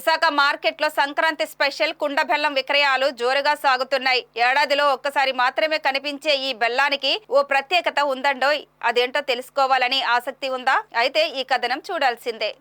విశాఖ మార్కెట్లో సంక్రాంతి స్పెషల్ కుండ బెల్లం విక్రయాలు జోరుగా సాగుతున్నాయి. ఏడాదిలో ఒక్కసారి మాత్రమే కనిపించే ఈ బెల్లానికి ఓ ప్రత్యేకత ఉందండోయ్. అదేంటో తెలుసుకోవాలని ఆసక్తి ఉందా? అయితే ఈ కథనం చూడాల్సిందే.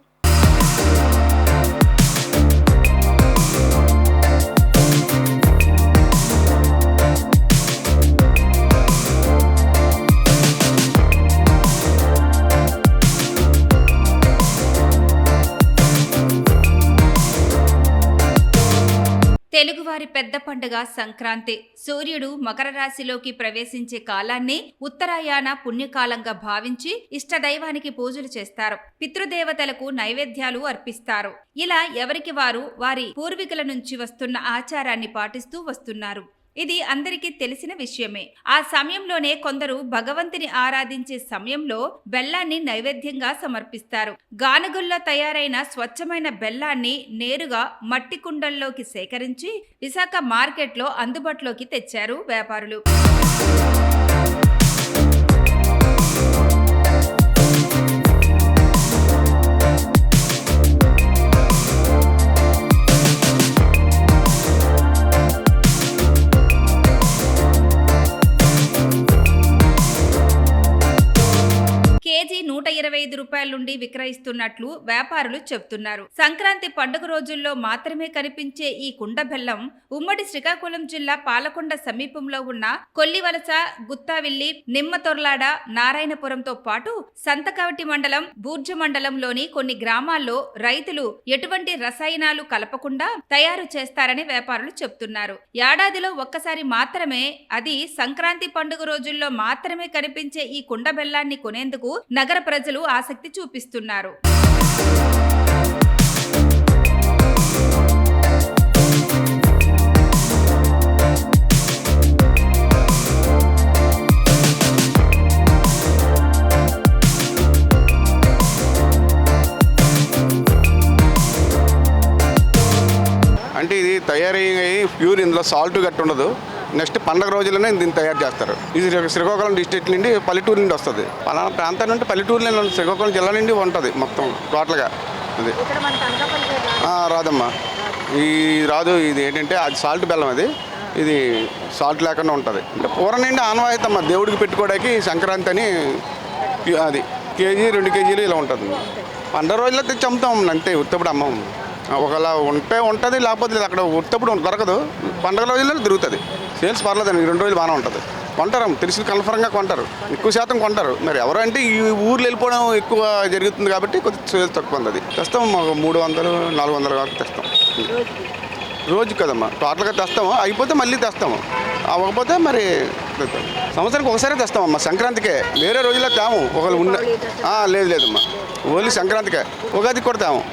తెలుగువారి పెద్ద పండుగ సంక్రాంతి. సూర్యుడు మకర రాశిలోకి ప్రవేశించే కాలాన్ని ఉత్తరాయణ పుణ్యకాలంగా భావించి ఇష్టదైవానికి పూజలు చేస్తారు. పితృదేవతలకు నైవేద్యాలు అర్పిస్తారు. ఇలా ఎవరికి వారు వారి పూర్వీకుల నుంచి వస్తున్న ఆచారాన్ని పాటిస్తూ వస్తున్నారు. ఇది అందరికీ తెలిసిన విషయమే. ఆ సమయంలోనే కొందరు భగవంతుని ఆరాధించే సమయంలో బెల్లాన్ని నైవేద్యంగా సమర్పిస్తారు. గానుగుల్లో తయారైన స్వచ్ఛమైన బెల్లాన్ని నేరుగా మట్టి కుండల్లోకి సేకరించి విశాఖ మార్కెట్లో అందుబాటులోకి తెచ్చారు వ్యాపారులు. కేజీ 125 రూపాయల నుండి విక్రయిస్తున్నట్లు వ్యాపారులు చెబుతున్నారు. సంక్రాంతి పండుగ రోజుల్లో మాత్రమే కనిపించే ఈ కుండ బెల్లం ఉమ్మడి శ్రీకాకుళం జిల్లా పాలకొండ సమీపంలో ఉన్న కొల్లివలస, గుత్తావిల్లి, నిమ్మతొర్లాడ, నారాయణపురంతో పాటు సంతకవటి మండలం, బూర్జ మండలంలోని కొన్ని గ్రామాల్లో రైతులు ఎటువంటి రసాయనాలు కలపకుండా తయారు చేస్తారని వ్యాపారులు చెబుతున్నారు. ఏడాదిలో ఒక్కసారి మాత్రమే, అది సంక్రాంతి పండుగ రోజుల్లో మాత్రమే కనిపించే ఈ కుండ బెల్లాన్ని కొనేందుకు నగర ప్రజలు ఆసక్తి చూపిస్తున్నారు. అంటే ఇది తయారయ్యి ప్యూర్, ఇందులో సాల్ట్ గట్టి ఉండదు. నెక్స్ట్ పండుగ రోజుల్లోనే దీన్ని తయారు చేస్తారు. ఇది శ్రీకాకుళం డిస్ట్రిక్ట్ నుండి, పల్లెటూరు నుండి వస్తుంది. పలానా ప్రాంతం నుండి పల్లెటూరులో శ్రీకాకుళం జిల్లా నుండి ఉంటుంది మొత్తం టోటల్గా. అది రాదమ్మా, ఈ రాదు. ఇది ఏంటంటే అది సాల్ట్ బెల్లం, అది ఇది సాల్ట్ లేకుండా ఉంటుంది. అంటే పూర్వం నుండి ఆనవాయితమ్మ దేవుడికి పెట్టుకోవడానికి సంక్రాంతి అని. అది కేజీ 2 కేజీలు ఇలా ఉంటుంది. పండుగ రోజుల్లో తెచ్చి అమ్ముతాం అంతే, ఉత్తప్పుడు అమ్మం. ఒకలా ఉంటే ఉంటుంది, లేకపోతే లేదు. అక్కడ ఉత్తప్పుడు దొరకదు. పండుగ రోజుల్లో తిరుగుతుంది. సేల్స్ పర్లేదండి, 2 రోజులు బాగానే ఉంటుంది. కొంటారు, తెలిసి కన్ఫర్మ్గా కొంటారు, ఎక్కువ శాతం కొంటారు. మరి ఎవరు అంటే ఈ ఊర్లు వెళ్ళిపోవడం ఎక్కువ జరుగుతుంది కాబట్టి కొద్దిగా సేల్స్ తక్కువ ఉంది. తెస్తాం, మాకు 300, 400 వరకు తెస్తాం రోజు కదమ్మా. టోటల్గా తెస్తాము, అయిపోతే మళ్ళీ తెస్తాము. అవ్వకపోతే మరి సంవత్సరానికి ఒకసారి తెస్తామమ్మా, సంక్రాంతికే. వేరే రోజుల్లో తేము. ఒకళ్ళు లేదు లేదమ్మా, ఓన్లీ సంక్రాంతికే. ఉగాదికి కూడా తేము.